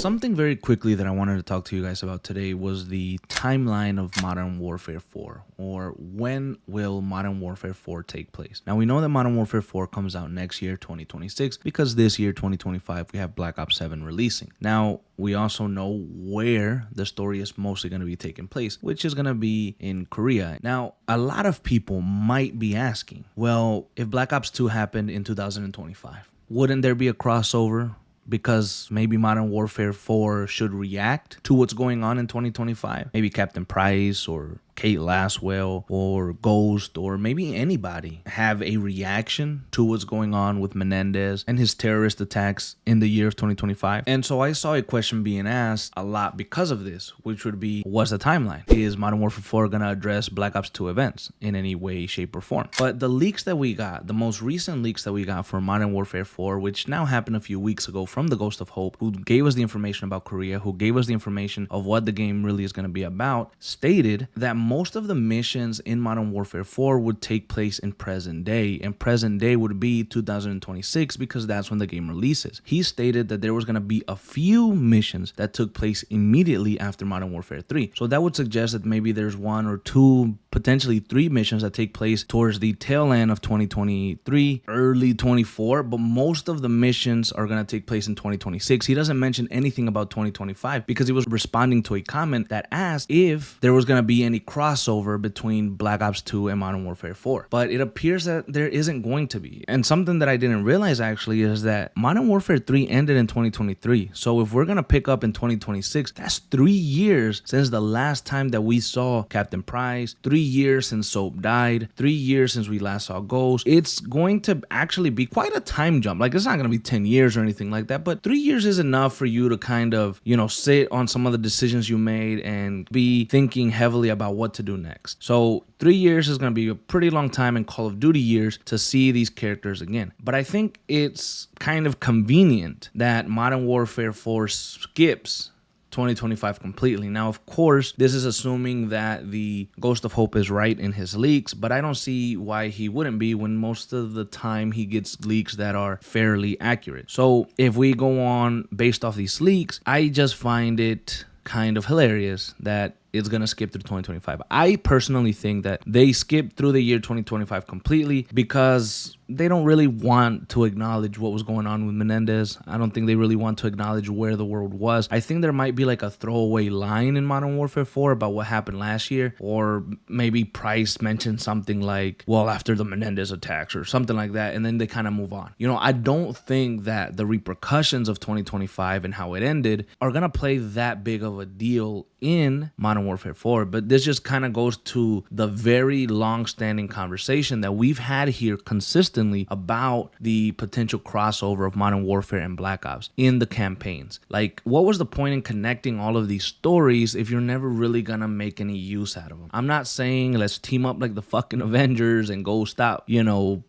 Something very quickly that I wanted to talk to you guys about today was the timeline of Modern Warfare 4, or when will Modern Warfare 4 take place. Now, we know that Modern Warfare 4 comes out next year, 2026, because this year, 2025, we have Black Ops 7 releasing. Now, we also know where the story is mostly going to be taking place, which is going to be in Korea. Now, a lot of people might be asking, well, if Black Ops 2 happened in 2025, wouldn't there be a crossover? Because maybe Modern Warfare 4 should react to what's going on in 2025. Maybe Captain Price or Kate Laswell or Ghost or maybe anybody have a reaction to what's going on with Menendez and his terrorist attacks in the year of 2025. And so I saw a question being asked a lot because of this, which would be, what's the timeline? Is Modern Warfare 4 going to address Black Ops 2 events in any way, shape, or form? But the leaks that we got, the most recent leaks that we got for Modern Warfare 4, which now happened a few weeks ago from the Ghost of Hope, who gave us the information about Korea, who gave us the information of what the game really is going to be about, stated that most of the missions in Modern Warfare 4 would take place in present day, and present day would be 2026 because that's when the game releases. He stated that there was going to be a few missions that took place immediately after Modern Warfare 3. So that would suggest that maybe there's one or two, potentially three missions that take place towards the tail end of 2023, early 24, but most of the missions are going to take place in 2026. He doesn't mention anything about 2025 because he was responding to a comment that asked if there was going to be any crossover between Black Ops 2 and Modern Warfare 4. But it appears that there isn't going to be. And something that I didn't realize actually is that Modern Warfare 3 ended in 2023. So if we're going to pick up in 2026, that's 3 years since the last time that we saw Captain Price, 3 years since Soap died, 3 years since we last saw Ghost. It's going to actually be quite a time jump. Like, it's not going to be 10 years or anything like that, but 3 years is enough for you to kind of, sit on some of the decisions you made and be thinking heavily about what to do next. So 3 years is going to be a pretty long time in Call of Duty years to see these characters again. But I think it's kind of convenient that Modern Warfare 4 skips 2025 completely. Now, of course, this is assuming that the Ghost of Hope is right in his leaks, but I don't see why he wouldn't be when most of the time he gets leaks that are fairly accurate. So if we go on based off these leaks, I just find it kind of hilarious that it's going to skip through 2025. I personally think that they skipped through the year 2025 completely because they don't really want to acknowledge what was going on with Menendez. I don't think they really want to acknowledge where the world was. I think there might be like a throwaway line in Modern Warfare 4 about what happened last year, or maybe Price mentioned something like, well, after the Menendez attacks or something like that, and then they kind of move on. I don't think that the repercussions of 2025 and how it ended are going to play that big of a deal in Modern Warfare 4, but this just kind of goes to the very long-standing conversation that we've had here consistently about the potential crossover of Modern Warfare and Black Ops in the campaigns. Like, what was the point in connecting all of these stories if you're never really gonna make any use out of them? I'm not saying let's team up like the fucking Avengers and go stop,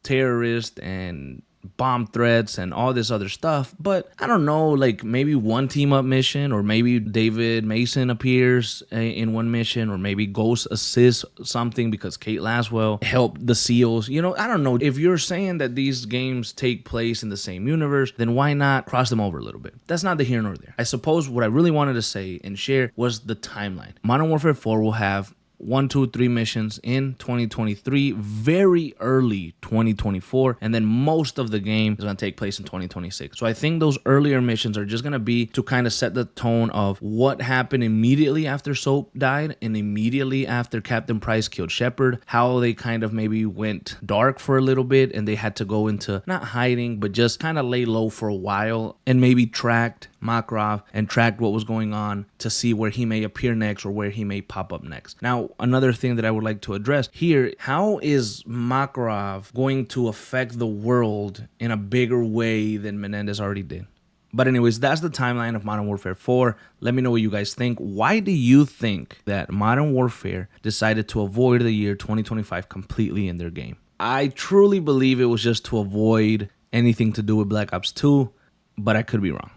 terrorists and bomb threats and all this other stuff, but I don't know, like maybe one team up mission, or maybe David Mason appears in one mission, or maybe Ghost assists something because Kate Laswell helped the SEALs. I don't know. If you're saying that these games take place in the same universe, then why not cross them over a little bit? That's not the here nor there. I suppose what I really wanted to say and share was the timeline. Modern Warfare 4 will have 1, 2, 3 missions in 2023, very early 2024, and then most of the game is going to take place in 2026. So I think those earlier missions are just going to be to kind of set the tone of what happened immediately after Soap died and immediately after Captain Price killed Shepard, how they kind of maybe went dark for a little bit and they had to go into not hiding, but just kind of lay low for a while and maybe tracked Makarov and tracked what was going on to see where he may appear next or where he may pop up next. Now, another thing that I would like to address here, how is Makarov going to affect the world in a bigger way than Menendez already did? But anyways, that's the timeline of Modern Warfare 4. Let me know what you guys think. Why do you think that Modern Warfare decided to avoid the year 2025 completely in their game? I truly believe it was just to avoid anything to do with Black Ops 2, but I could be wrong.